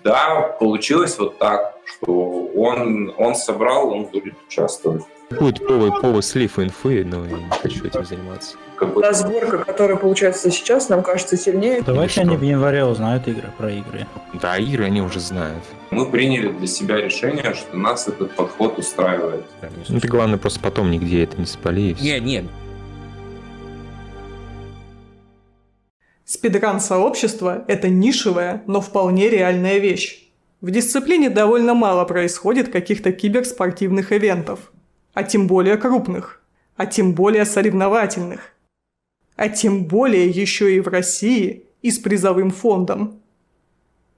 Да, получилось вот так, что он собрал, он будет участвовать. Будет повод слив инфы, но я не хочу этим заниматься. Та сборка, которая получается сейчас, нам кажется сильнее. Давайте они в январе узнают про игры. Да, игры они уже знают. Мы приняли для себя решение, что нас этот подход устраивает. Ну, ты, главное, просто потом нигде это не спали. Не. Спидран-сообщество – это нишевая, но вполне реальная вещь. В дисциплине довольно мало происходит каких-то киберспортивных ивентов, а тем более крупных, а тем более соревновательных, а тем более еще и в России и с призовым фондом.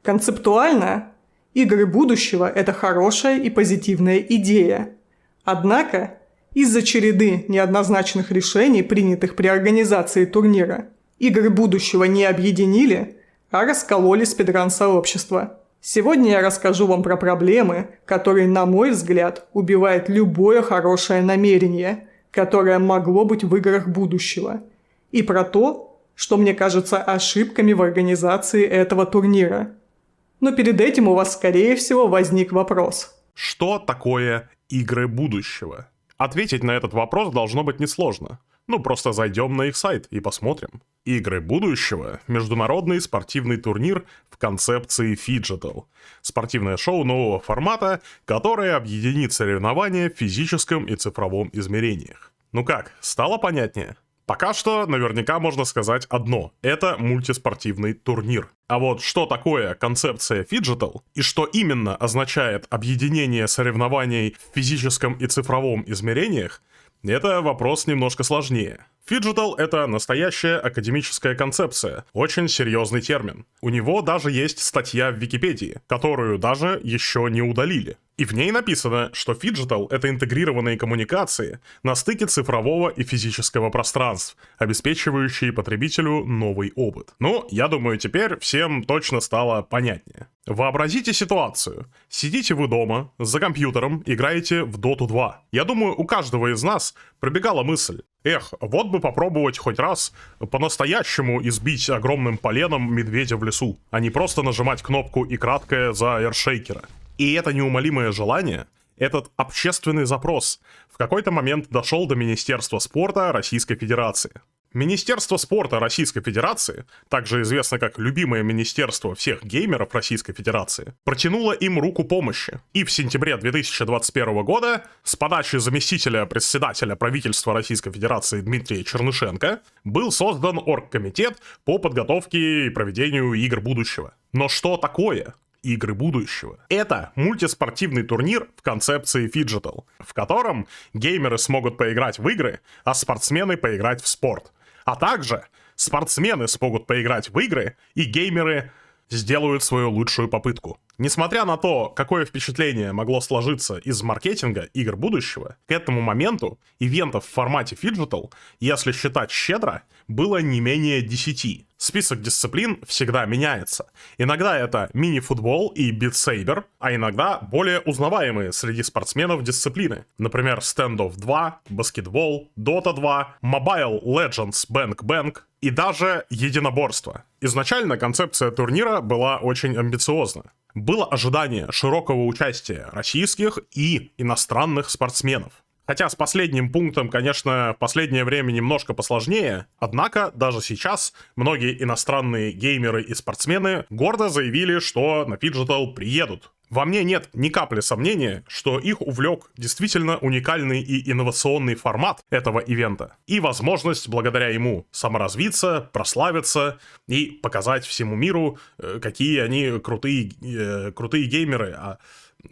Концептуально, игры будущего – это хорошая и позитивная идея. Однако, из-за череды неоднозначных решений, принятых при организации турнира, игры будущего не объединили, а раскололи спидран-сообщество. Сегодня я расскажу вам про проблемы, которые, на мой взгляд, убивают любое хорошее намерение, которое могло быть в играх будущего, и про то, что мне кажется ошибками в организации этого турнира. Но перед этим у вас, скорее всего, возник вопрос. Что такое игры будущего? Ответить на этот вопрос должно быть несложно. Просто зайдем на их сайт и посмотрим. Игры будущего – международный спортивный турнир в концепции Phygital. Спортивное шоу нового формата, которое объединит соревнования в физическом и цифровом измерениях. Ну как, стало понятнее? Пока что наверняка можно сказать одно – это мультиспортивный турнир. А вот что такое концепция Phygital и что именно означает объединение соревнований в физическом и цифровом измерениях, это вопрос немножко сложнее. Phygital — это настоящая академическая концепция, очень серьезный термин. У него даже есть статья в Википедии, которую даже еще не удалили. И в ней написано, что Phygital — это интегрированные коммуникации на стыке цифрового и физического пространств, обеспечивающие потребителю новый опыт. Я думаю, теперь всем точно стало понятнее. Вообразите ситуацию. Сидите вы дома, за компьютером, играете в Dota 2. Я думаю, у каждого из нас пробегала мысль. Вот бы попробовать хоть раз по-настоящему избить огромным поленом медведя в лесу, а не просто нажимать кнопку и краткое за эршейкера. И это неумолимое желание, этот общественный запрос, в какой-то момент дошел до Министерства спорта Российской Федерации. Министерство спорта Российской Федерации, также известно как любимое министерство всех геймеров Российской Федерации, протянуло им руку помощи. И в сентябре 2021 года с подачи заместителя председателя правительства Российской Федерации Дмитрия Чернышенко был создан оргкомитет по подготовке и проведению игр будущего. Но что такое игры будущего? Это мультиспортивный турнир в концепции Phygital, в котором геймеры смогут поиграть в игры, а спортсмены поиграть в спорт. А также спортсмены смогут поиграть в игры, и геймеры сделают свою лучшую попытку. Несмотря на то, какое впечатление могло сложиться из маркетинга игр будущего, к этому моменту ивентов в формате Phygital, если считать щедро, было не менее 10. Список дисциплин всегда меняется. Иногда это мини-футбол и битсейбер, а иногда более узнаваемые среди спортсменов дисциплины. Например, Standoff 2, баскетбол, Dota 2, Mobile Legends Bang Bang и даже единоборство. Изначально концепция турнира была очень амбициозна. Было ожидание широкого участия российских и иностранных спортсменов. Хотя с последним пунктом, конечно, в последнее время немножко посложнее, однако даже сейчас многие иностранные геймеры и спортсмены гордо заявили, что на Phygital приедут. Во мне нет ни капли сомнения, что их увлек действительно уникальный и инновационный формат этого ивента и возможность благодаря ему саморазвиться, прославиться и показать всему миру, какие они крутые геймеры,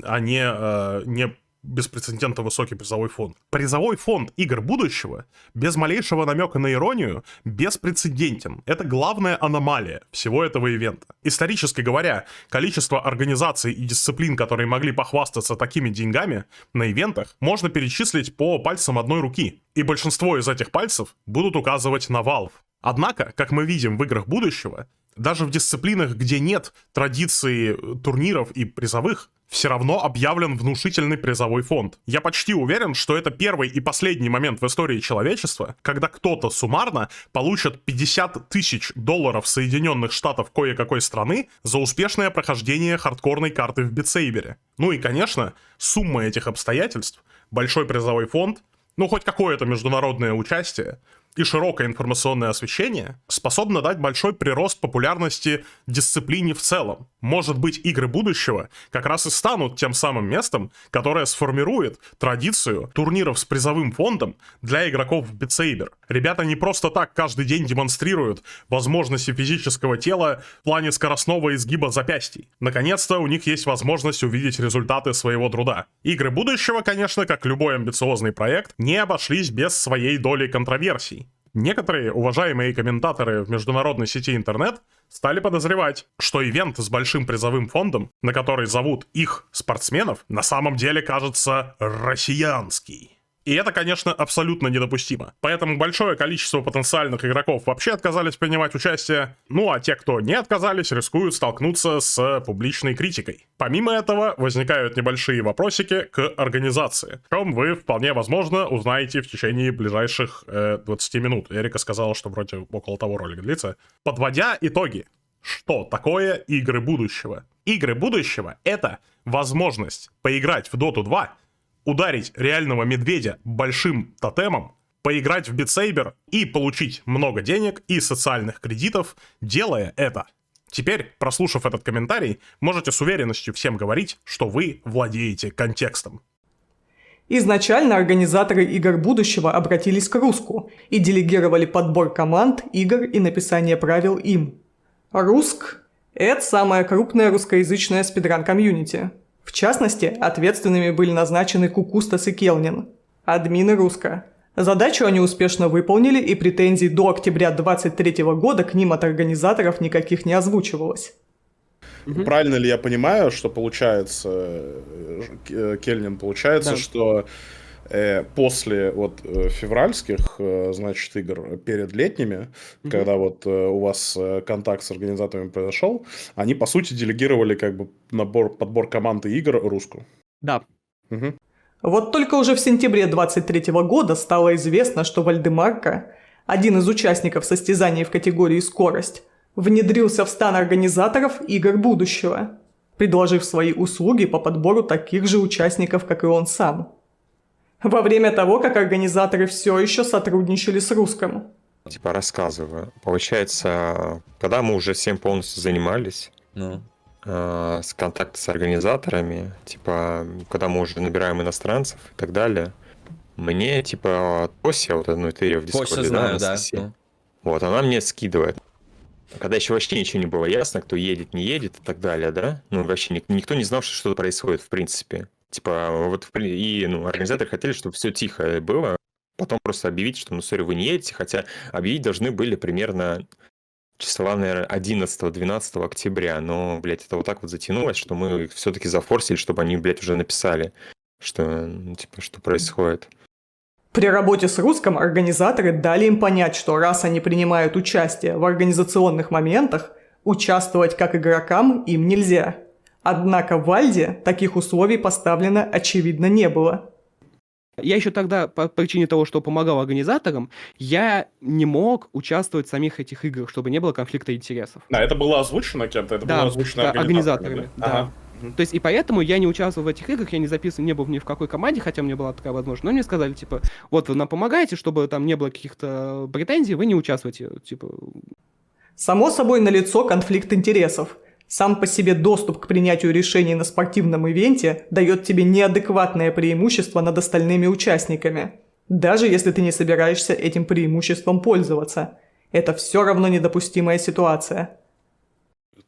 а не беспрецедентно высокий призовой фонд. Призовой фонд игр будущего, без малейшего намека на иронию, беспрецедентен. Это главная аномалия всего этого ивента. Исторически говоря, количество организаций и дисциплин, которые могли похвастаться такими деньгами на ивентах, можно перечислить по пальцам одной руки. И большинство из этих пальцев будут указывать на Valve. Однако, как мы видим в играх будущего, Даже в дисциплинах, где нет традиции турниров и призовых, все равно объявлен внушительный призовой фонд. Я почти уверен, что это первый и последний момент в истории человечества, когда кто-то суммарно получит $50 тысяч Соединенных Штатов кое-какой страны за успешное прохождение хардкорной карты в битсейбере. Ну и, конечно, сумма этих обстоятельств, большой призовой фонд, ну хоть какое-то международное участие и широкое информационное освещение способно дать большой прирост популярности дисциплине в целом. Может быть, игры будущего как раз и станут тем самым местом, которое сформирует традицию турниров с призовым фондом для игроков в битсейбер. Ребята не просто так каждый день демонстрируют возможности физического тела в плане скоростного изгиба запястий. Наконец-то у них есть возможность увидеть результаты своего труда. Игры будущего, конечно, как любой амбициозный проект, не обошлись без своей доли контроверсий. Некоторые уважаемые комментаторы в международной сети интернет стали подозревать, что ивент с большим призовым фондом, на который зовут их спортсменов, на самом деле кажется россиянский. И это, конечно, абсолютно недопустимо. Поэтому большое количество потенциальных игроков вообще отказались принимать участие, ну а те, кто не отказались, рискуют столкнуться с публичной критикой. Помимо этого, возникают небольшие вопросики к организации, о чем вы, вполне возможно, узнаете в течение ближайших 20 минут. Эрика сказала, что вроде около того ролик длится. Подводя итоги. Что такое игры будущего? Игры будущего — это возможность поиграть в Dota 2, ударить реального медведя большим тотемом, поиграть в битсейбер и получить много денег и социальных кредитов, делая это. Теперь, прослушав этот комментарий, можете с уверенностью всем говорить, что вы владеете контекстом. Изначально организаторы игр будущего обратились к Руску и делегировали подбор команд, игр и написание правил им. Руск – это самая крупная русскоязычная спидран-комьюнити. В частности, ответственными были назначены Кукустас и Келнин, админы Руска. Задачу они успешно выполнили, и претензий до октября 2023 года к ним от организаторов никаких не озвучивалось. Правильно ли я понимаю, что получается, Кельнин, получается, Да. что после вот февральских, значит, игр перед летними, когда вот у вас контакт с организаторами произошел, они, по сути, делегировали как бы подбор команд и игр Руску? Да. Угу. Вот только уже в сентябре 2023 года стало известно, что Вальдемарко, один из участников состязаний в категории «Скорость», внедрился в стан организаторов игр будущего, предложив свои услуги по подбору таких же участников, как и он сам. Во время того, как организаторы все еще сотрудничали с Руском. Типа рассказываю. Получается, когда мы уже всем полностью занимались, с контактом с организаторами, типа, когда мы уже набираем иностранцев и так далее, мне, типа, Тося, вот одну Этерию в Дискорде, Почта знаю, да. Анастасия, вот, она мне скидывает. Когда еще вообще ничего не было ясно, кто едет, не едет и так далее, да? Ну, вообще никто не знал, что что-то происходит, в принципе. Типа, вот, и, организаторы хотели, чтобы все тихо было, потом просто объявить, что, сори, вы не едете, хотя объявить должны были примерно числа, наверное, 11-12 октября, но, блядь, это вот так вот затянулось, что мы все-таки зафорсили, чтобы они, блядь, уже написали, что, типа, что происходит. При работе с Руском организаторы дали им понять, что раз они принимают участие в организационных моментах, участвовать как игрокам им нельзя. Однако в Вальде таких условий поставлено очевидно не было. Я еще тогда, по причине того, что помогал организаторам, я не мог участвовать в самих этих играх, чтобы не было конфликта интересов. Да, это было озвучено кем-то? Это было озвучено организаторами. да? Да. Ага. То есть, и поэтому я не участвовал в этих играх, я не записан, не был ни в какой команде, хотя у меня была такая возможность. Но мне сказали, типа, вот вы нам помогаете, чтобы там не было каких-то претензий, вы не участвуете, типа. Само собой налицо конфликт интересов. Сам по себе доступ к принятию решений на спортивном ивенте дает тебе неадекватное преимущество над остальными участниками, даже если ты не собираешься этим преимуществом пользоваться. Это все равно недопустимая ситуация.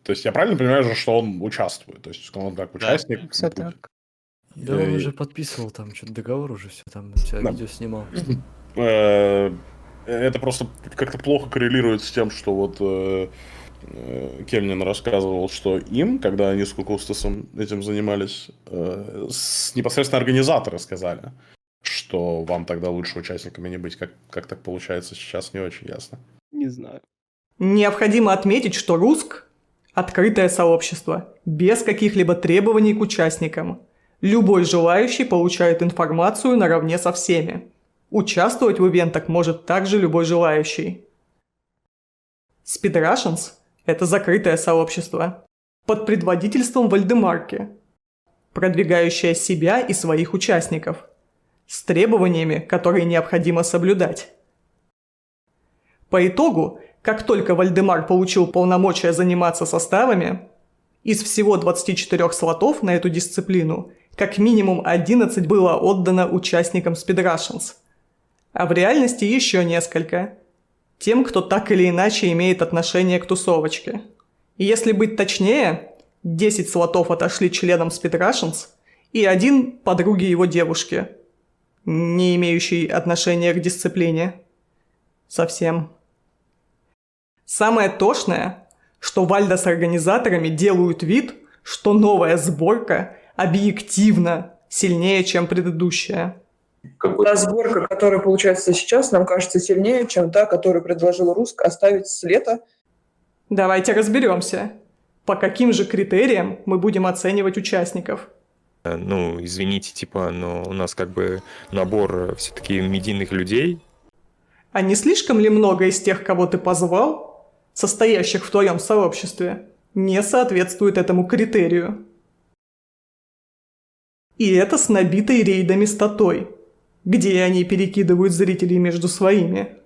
То есть я правильно понимаю, что он участвует? То есть он как участник... Все так. Да, он уже подписывал там что-то договор уже, все там, тебя видео снимал. Это просто как-то плохо коррелирует с тем, что вот Кельнин рассказывал, что им, когда они с Кукустасом этим занимались, непосредственно организаторы сказали, что вам тогда лучше участниками не быть. Как так получается сейчас, не очень ясно. Не знаю. Необходимо отметить, что Руск – открытое сообщество, без каких-либо требований к участникам. Любой желающий получает информацию наравне со всеми. Участвовать в ивентах может также любой желающий. Speed Russians – это закрытое сообщество под предводительством Вальдемарки, продвигающее себя и своих участников, с требованиями, которые необходимо соблюдать. По итогу, как только Вальдемар получил полномочия заниматься составами, из всего 24 слотов на эту дисциплину как минимум 11 было отдано участникам Speed Russians, а в реальности еще несколько – тем, кто так или иначе имеет отношение к тусовочке. И если быть точнее, 10 слотов отошли членам Speed Russians и 1 подруге его девушки, не имеющей отношения к дисциплине. Совсем. Самое тошное, что Вальда с организаторами делают вид, что новая сборка объективно сильнее, чем предыдущая. Та сборка, которая получается сейчас, нам кажется сильнее, чем та, которую предложил Руск оставить с лета. Давайте разберемся. По каким же критериям мы будем оценивать участников? Ну, извините, типа, но у нас как бы набор все-таки медийных людей. А не слишком ли много из тех, кого ты позвал, состоящих в твоем сообществе, не соответствует этому критерию? И это с набитой рейдами статой, где они перекидывают зрителей между своими.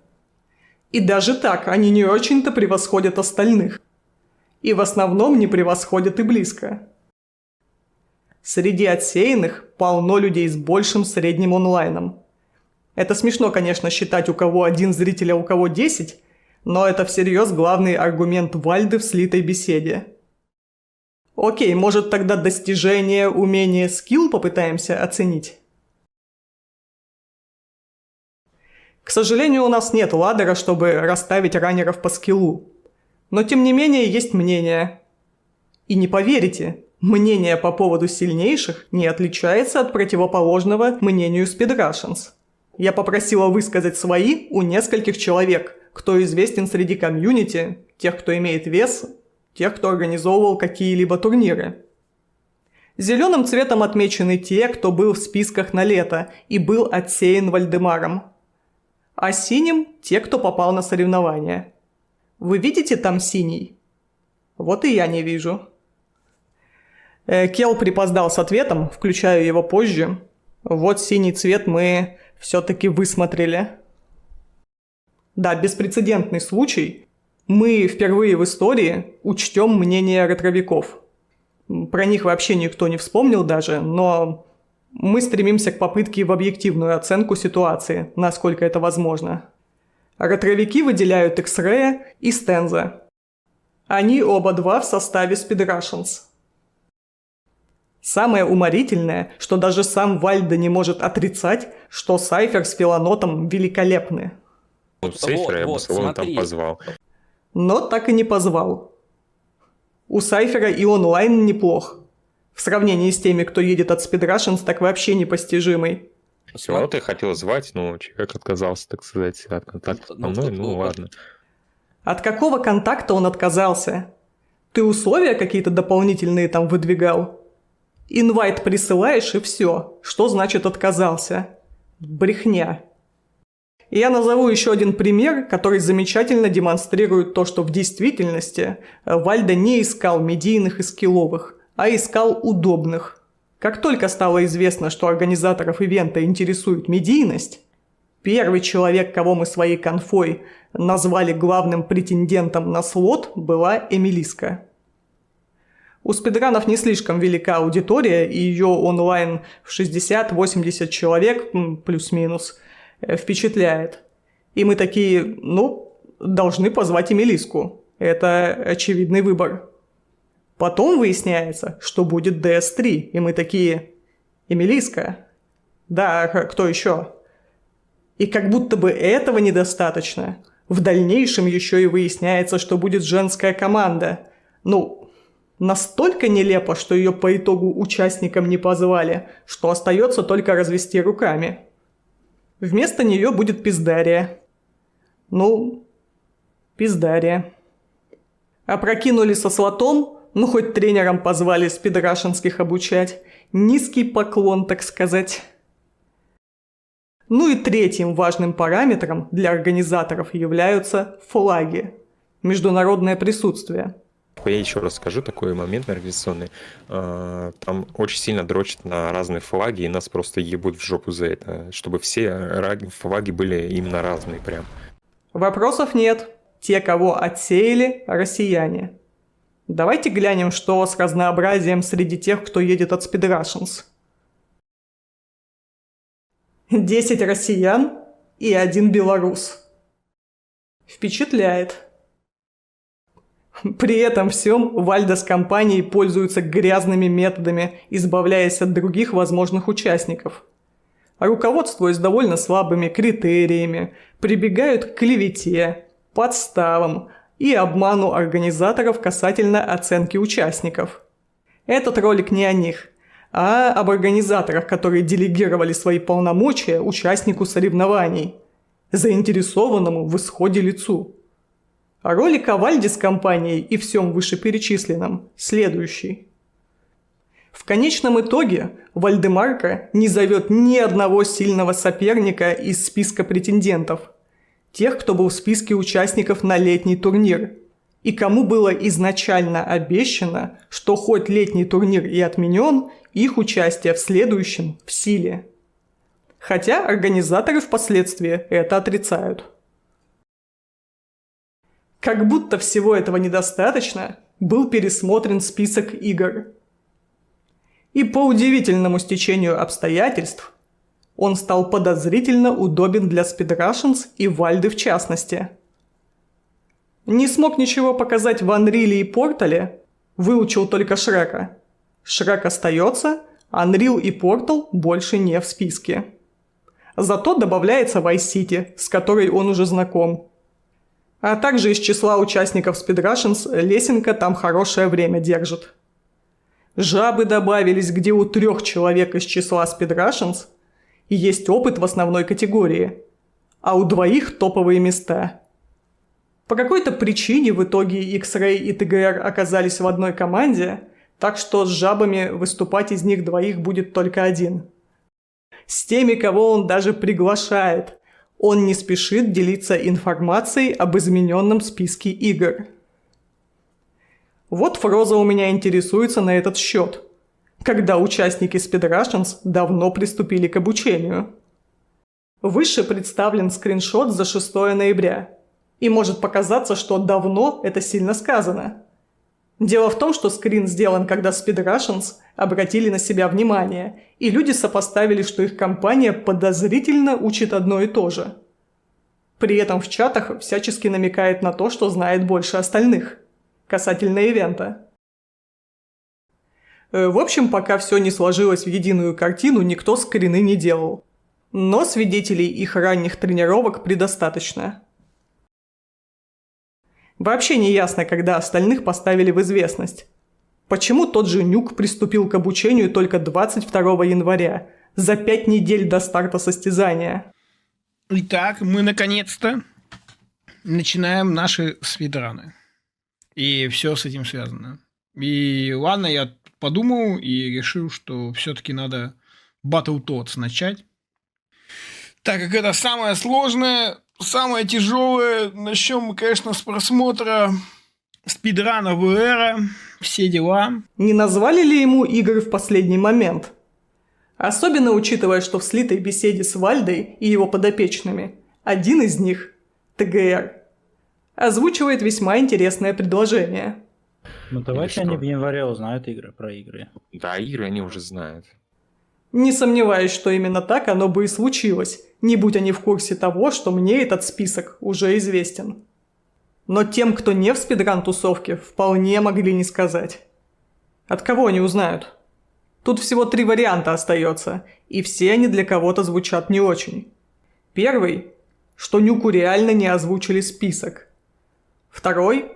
И даже так они не очень-то превосходят остальных. И в основном не превосходят и близко. Среди отсеянных полно людей с большим средним онлайном. Это смешно, конечно, считать, у кого 1 зритель, а у кого 10, но это всерьез главный аргумент Вальды в слитой беседе. Окей, может тогда достижение, умение, скилл попытаемся оценить? К сожалению, у нас нет ладдера, чтобы расставить раннеров по скиллу. Но тем не менее есть мнение. И не поверите, мнение по поводу сильнейших не отличается от противоположного мнению Speed Russians. Я попросила высказать свои у нескольких человек, кто известен среди комьюнити, тех, кто имеет вес, тех, кто организовывал какие-либо турниры. Зеленым цветом отмечены те, кто был в списках на лето и был отсеян Вальдемаром. А синим – те, кто попал на соревнования. Вы видите там синий? Вот и я не вижу. Кел припоздал с ответом, включаю его позже. Вот синий цвет мы все-таки высмотрели. Да, беспрецедентный случай. Мы впервые в истории учтем мнение ретровиков. Про них вообще никто не вспомнил даже, но мы стремимся к попытке в объективную оценку ситуации, насколько это возможно. Ретровики выделяют X-Ray и Стенза. Они оба два в составе Speed Russians. Самое уморительное, что даже сам Вальда не может отрицать, что Сайфер с Филонотом великолепны. Ну, Сайфера я бы словно там позвал. Но так и не позвал. У Сайфера и онлайн неплох. В сравнении с теми, кто едет от Speed Russians, так вообще непостижимый. Филонот я хотел звать, но человек отказался, так сказать, от контакта со мной, ну ладно. От какого контакта он отказался? Ты условия какие-то дополнительные там выдвигал? Инвайт присылаешь и все. Что значит отказался? Брехня. И я назову еще один пример, который замечательно демонстрирует то, что в действительности Вальда не искал медийных и скилловых, а искал удобных. Как только стало известно, что организаторов ивента интересует медийность, первый человек, кого мы своей конфой назвали главным претендентом на слот, была Эмилиска. У спидранов не слишком велика аудитория, и ее онлайн в 60-80 человек, плюс-минус, впечатляет. И мы такие, должны позвать Эмилиску. Это очевидный выбор. Потом выясняется, что будет DS3, и мы такие, Эмилиска? Да, кто еще? И как будто бы этого недостаточно. В дальнейшем еще и выясняется, что будет женская команда. Настолько нелепо, что ее по итогу участникам не позвали, что остается только развести руками. Вместо нее будет Пиздария. Пиздария. Опрокинули со слотом, ну хоть тренером позвали спидрашенских обучать. Низкий поклон, так сказать. Ну и третьим важным параметром для организаторов являются флаги. Международное присутствие. Я еще раз скажу, такой момент организационный. Там очень сильно дрочат на разные флаги, и нас просто ебут в жопу за это. Чтобы все флаги были именно разные прям. Вопросов нет. Те, кого отсеяли, россияне. Давайте глянем, что с разнообразием среди тех, кто едет от Speed-Russians. 10 россиян и 1 белорус. Впечатляет. При этом всем Вальдо с компанией пользуются грязными методами, избавляясь от других возможных участников. Руководствуясь довольно слабыми критериями, прибегают к клевете, подставам и обману организаторов касательно оценки участников. Этот ролик не о них, а об организаторах, которые делегировали свои полномочия участнику соревнований, заинтересованному в исходе лицу. Ролик о Вальде с компанией и всем вышеперечисленном следующий. В конечном итоге Вальдемарко не зовет ни одного сильного соперника из списка претендентов, тех, кто был в списке участников на летний турнир, и кому было изначально обещано, что хоть летний турнир и отменен, их участие в следующем в силе. Хотя организаторы впоследствии это отрицают. Как будто всего этого недостаточно, был пересмотрен список игр. И по удивительному стечению обстоятельств он стал подозрительно удобен для Speed-Russians и Вальды в частности. Не смог ничего показать в Unreal и Portal, выучил только Шрека. Шрек остается, Unreal и Portal больше не в списке. Зато добавляется Vice City, с которой он уже знаком. А также из числа участников Speed-Russians Лесенко там хорошее время держит. Жабы добавились, где у 3 человек из числа Speed-Russians и есть опыт в основной категории, а у 2 топовые места. По какой-то причине в итоге X-Ray и TGR оказались в одной команде, так что с жабами выступать из них 2 будет только один. С теми, кого он даже приглашает, он не спешит делиться информацией об измененном списке игр. Вот Фроза у меня интересуется на этот счет, когда участники Speed-Russians давно приступили к обучению. Выше представлен скриншот за 6 ноября, и может показаться, что давно это сильно сказано. Дело в том, что скрин сделан, когда Speed-Russians обратили на себя внимание, и люди сопоставили, что их компания подозрительно учит одно и то же. При этом в чатах всячески намекает на то, что знает больше остальных, касательно ивента. В общем, пока все не сложилось в единую картину, никто скрины не делал. Но свидетелей их ранних тренировок предостаточно. Вообще не ясно, когда остальных поставили в известность. Почему тот же Нюк приступил к обучению только 22 января, за 5 недель до старта состязания? Итак, мы наконец-то начинаем наши спидраны. И все с этим связано. И ладно, я подумал и решил, что все-таки надо Battletoads начать. Так как это самое сложное, самое тяжелое, начнем мы, конечно, с просмотра спидрана VR, все дела. Не назвали ли ему игры в последний момент? Особенно учитывая, что в слитой беседе с Вальдой и его подопечными один из них, ТГР, озвучивает весьма интересное предложение. Ну давайте они в январе узнают про игры. Да, игры они уже знают. Не сомневаюсь, что именно так оно бы и случилось, не будь они в курсе того, что мне этот список уже известен. Но тем, кто не в спидран-тусовке, вполне могли не сказать. От кого они узнают? Тут всего 3 варианта остается, и все они для кого-то звучат не очень. Первый, что Нюку реально не озвучили список. Второй,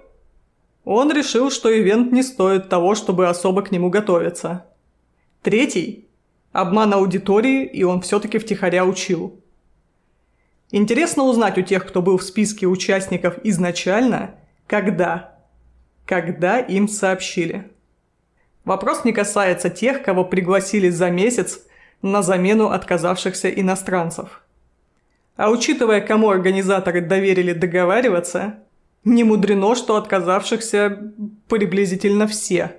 он решил, что ивент не стоит того, чтобы особо к нему готовиться. Третий, обман аудитории, и он все-таки втихаря учил. Интересно узнать у тех, кто был в списке участников изначально, когда. когда им сообщили. Вопрос не касается тех, кого пригласили за месяц на замену отказавшихся иностранцев. А учитывая, кому организаторы доверили договариваться, не мудрено, что отказавшихся приблизительно все.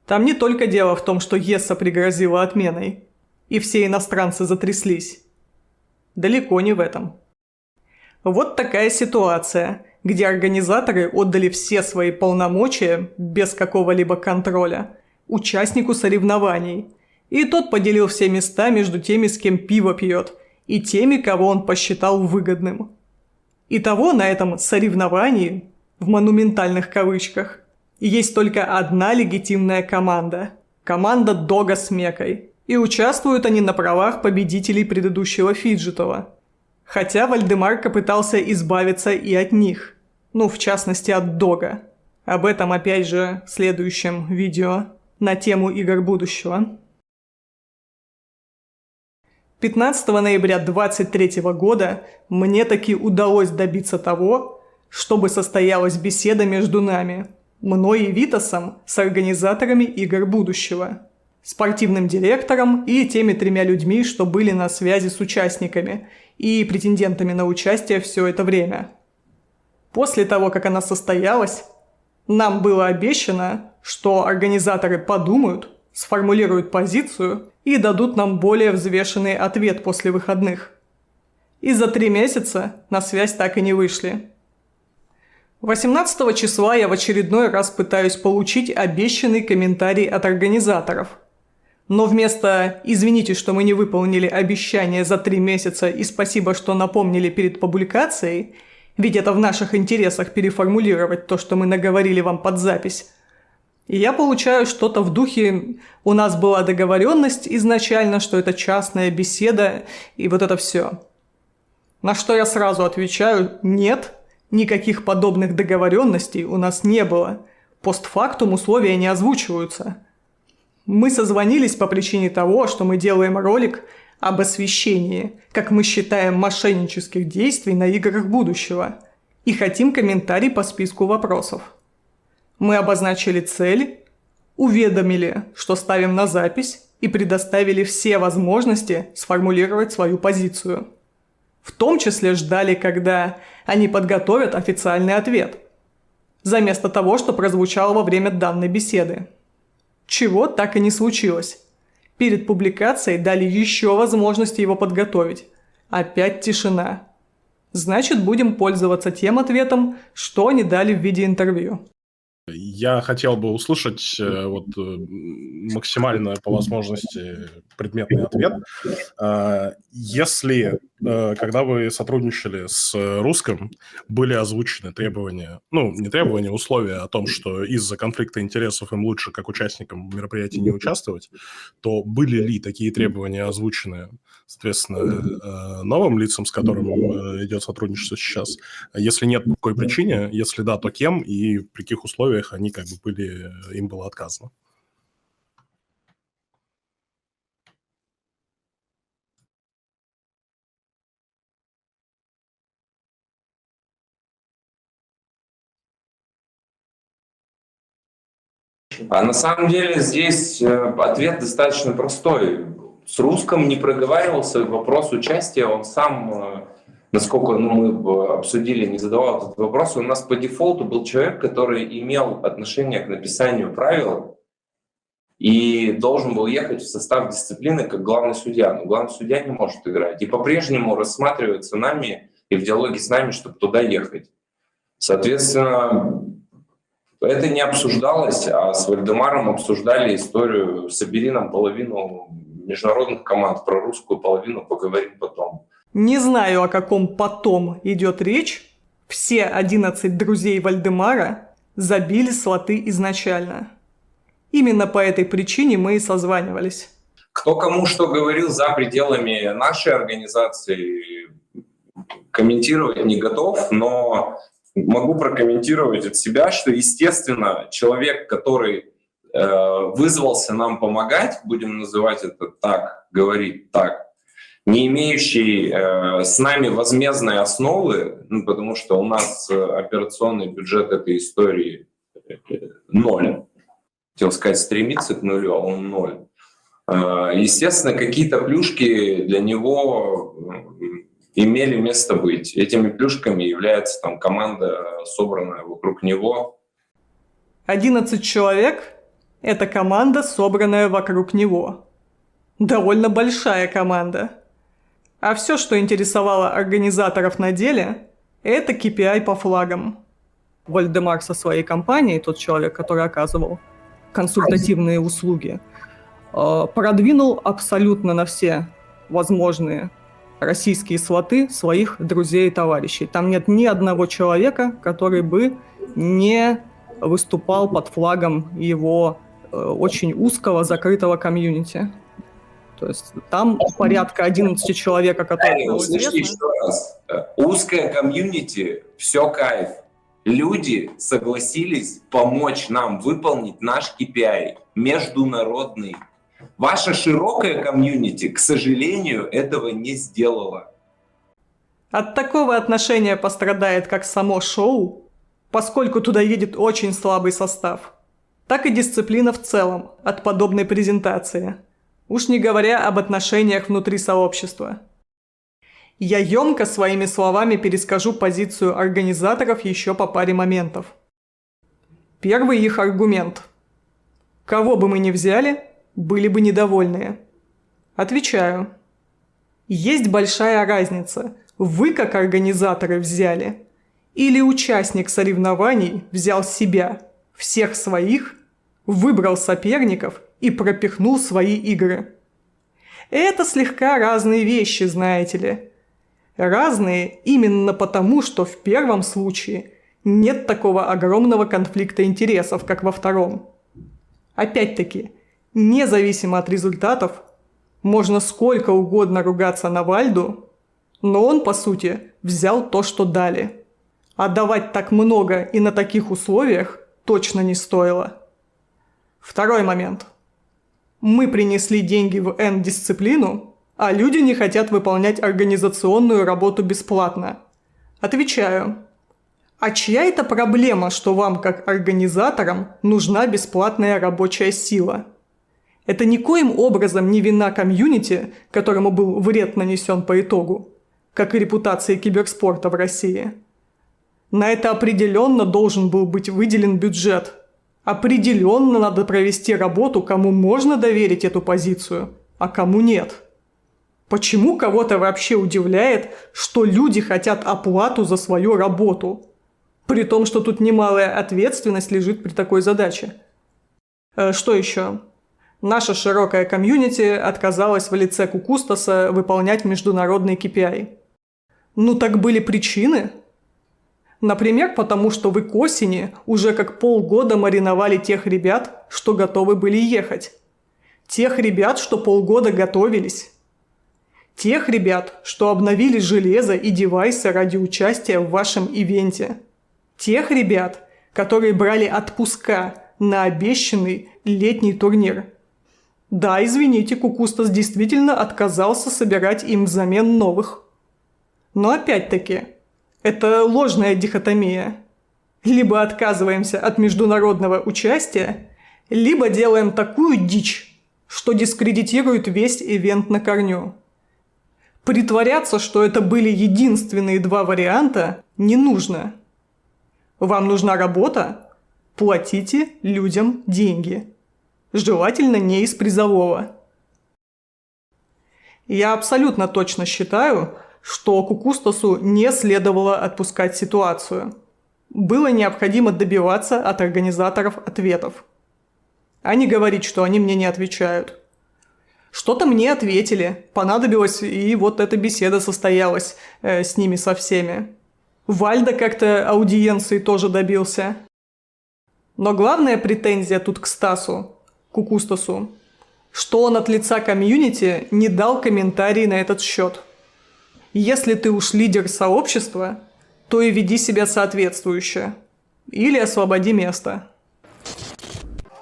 Там не только дело в том, что ЕСА пригрозила отменой, и все иностранцы затряслись. Далеко не в этом. Вот такая ситуация, где организаторы отдали все свои полномочия, без какого-либо контроля, участнику соревнований, и тот поделил все места между теми, с кем пиво пьет, и теми, кого он посчитал выгодным. Итого на этом соревновании, в монументальных кавычках, есть только одна легитимная команда – команда Дога с Мекой, и участвуют они на правах победителей предыдущего фиджитова. Хотя Вальдемарко пытался избавиться и от них, ну, в частности, от Дога. Об этом, опять же, в следующем видео на тему игр будущего. 15 ноября 2023 года мне таки удалось добиться того, чтобы состоялась беседа между нами, мной и Витасом, с организаторами игр будущего, спортивным директором и теми 3 людьми, что были на связи с участниками и претендентами на участие все это время. После того, как она состоялась, нам было обещано, что организаторы подумают, сформулируют позицию и дадут нам более взвешенный ответ после выходных. И за 3 месяца на связь так и не вышли. 18 числа я в очередной раз пытаюсь получить обещанный комментарий от организаторов. Но вместо «извините, что мы не выполнили обещание за 3 месяца и спасибо, что напомнили перед публикацией», ведь это в наших интересах переформулировать то, что мы наговорили вам под запись, и я получаю что-то в духе «у нас была договоренность изначально, что это частная беседа» и вот это все. На что я сразу отвечаю «нет, никаких подобных договоренностей у нас не было, постфактум условия не озвучиваются». Мы созвонились по причине того, что мы делаем ролик об освещении, как мы считаем, мошеннических действий на играх будущего, и хотим комментарий по списку вопросов. Мы обозначили цель, уведомили, что ставим на запись, и предоставили все возможности сформулировать свою позицию. В том числе ждали, когда они подготовят официальный ответ, заместо того, что прозвучало во время данной беседы. Чего так и не случилось. Перед публикацией дали еще возможности его подготовить. Опять тишина. Значит, будем пользоваться тем ответом, что они дали в виде интервью. Я хотел бы услышать максимально по возможности предметный ответ. Если, когда вы сотрудничали с Руском, были озвучены требования, не требования, условия о том, что из-за конфликта интересов им лучше как участникам мероприятий не участвовать, то были ли такие требования озвучены, соответственно, новым лицам, с которым идет сотрудничество сейчас? Если нет, по какой причине? Если да, то кем и при каких условиях они им было отказано? А на самом деле здесь ответ достаточно простой. С Руском не проговаривался вопрос участия, он сам, насколько мы обсудили, не задавал этот вопрос. У нас по дефолту был человек, который имел отношение к написанию правил и должен был ехать в состав дисциплины как главный судья. Но главный судья не может играть. И по-прежнему рассматривается нами и в диалоге с нами, чтобы туда ехать. Соответственно, это не обсуждалось, а с Вальдемаром обсуждали историю «собери нам половину международных команд, про русскую половину поговорим потом». Не знаю, о каком «потом» идет речь. Все 11 друзей Вальдемара забили слоты изначально. Именно по этой причине мы и созванивались. Кто кому что говорил за пределами нашей организации, комментировать не готов, но могу прокомментировать от себя, что, естественно, человек, который вызвался нам помогать, будем называть это так, говорить так, не имеющий с нами возмездной основы, ну, потому что у нас операционный бюджет этой истории 0. Хотел сказать, стремится к нулю, а он 0. Естественно, какие-то плюшки для него имели место быть. Этими плюшками является там команда, собранная вокруг него. 11 человек – это команда, собранная вокруг него. Довольно большая команда. А все, что интересовало организаторов на деле – это KPI по флагам. Вальдемар со своей компанией, тот человек, который оказывал консультативные услуги, продвинул абсолютно на все возможные российские слоты своих друзей и товарищей. Там нет ни одного человека, который бы не выступал под флагом его очень узкого, закрытого комьюнити. То есть там порядка 11 человек, которые Услышьте еще раз. Узкое комьюнити, все кайф. Люди согласились помочь нам выполнить наш KPI, международный. Ваша широкая комьюнити, к сожалению, этого не сделала. От такого отношения пострадает как само шоу, поскольку туда едет очень слабый состав, так и дисциплина в целом от подобной презентации. Уж не говоря об отношениях внутри сообщества. Я емко своими словами перескажу позицию организаторов еще по паре моментов. Первый их аргумент. Кого бы мы ни взяли, были бы недовольные. Отвечаю. Есть большая разница. Вы, как организаторы, взяли. Или участник соревнований взял себя, всех своих, выбрал соперников и пропихнул свои игры. Это слегка разные вещи, знаете ли. Разные именно потому, что в первом случае нет такого огромного конфликта интересов, как во втором. Опять-таки, независимо от результатов, можно сколько угодно ругаться на Вальду, но он, по сути, взял то, что дали. А давать так много и на таких условиях точно не стоило. Второй момент. Мы принесли деньги в N-дисциплину, а люди не хотят выполнять организационную работу бесплатно. Отвечаю. А чья это проблема, что вам, как организаторам, нужна бесплатная рабочая сила? Это никоим образом не вина комьюнити, которому был вред нанесен по итогу, как и репутации киберспорта в России. На это определенно должен был быть выделен бюджет. Определенно надо провести работу, кому можно доверить эту позицию, а кому нет. Почему кого-то вообще удивляет, что люди хотят оплату за свою работу? При том, что тут немалая ответственность лежит при такой задаче. Что еще? Наша широкая комьюнити отказалась в лице Кукустоса выполнять международный KPI. Ну так были причины? Например, потому что вы к осени уже как полгода мариновали тех ребят, что готовы были ехать. Тех ребят, что полгода готовились. Тех ребят, что обновили железо и девайсы ради участия в вашем ивенте. Тех ребят, которые брали отпуска на обещанный летний турнир. Да, извините, Кукустос действительно отказался собирать им взамен новых. Но опять-таки, это ложная дихотомия. Либо отказываемся от международного участия, либо делаем такую дичь, что дискредитирует весь ивент на корню. Притворяться, что это были единственные два варианта, не нужно. Вам нужна работа? Платите людям деньги. Желательно не из призового. Я абсолютно точно считаю, что Кукустосу не следовало отпускать ситуацию. Было необходимо добиваться от организаторов ответов. А не говорить, что они мне не отвечают. Что-то мне ответили, понадобилось, и вот эта беседа состоялась с ними со всеми. Вальда как-то аудиенции тоже добился. Но главная претензия тут к Стасу, Кукустосу, что он от лица комьюнити не дал комментарий на этот счет. Если ты уж лидер сообщества, то и веди себя соответствующе. Или освободи место.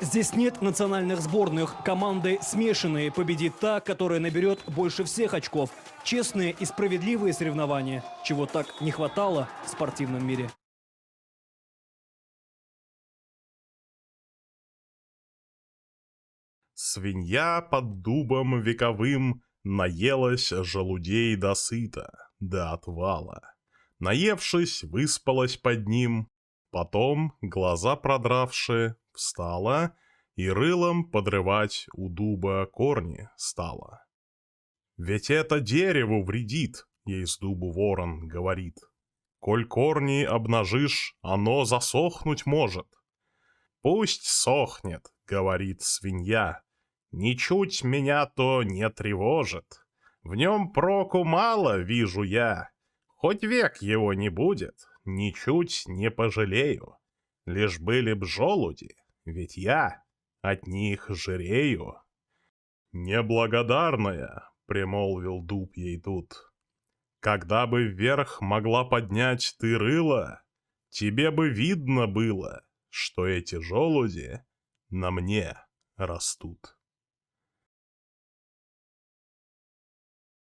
Здесь нет национальных сборных. Команды смешанные. Победит та, которая наберет больше всех очков. Честные и справедливые соревнования, чего так не хватало в спортивном мире. Свинья под дубом вековым наелась желудей досыта, до отвала. Наевшись, выспалась под ним, потом, глаза продравши, встала и рылом подрывать у дуба корни стала. «Ведь это дереву вредит», — ей с дубу ворон говорит. «Коль корни обнажишь, оно засохнуть может». «Пусть сохнет», — говорит свинья, — «ничуть меня то не тревожит. В нем проку мало, вижу я. Хоть век его не будет, ничуть не пожалею. Лишь были б желуди, ведь я от них жирею». «Неблагодарная», — примолвил дуб ей тут, — «когда бы вверх могла поднять ты рыло, тебе бы видно было, что эти желуди на мне растут».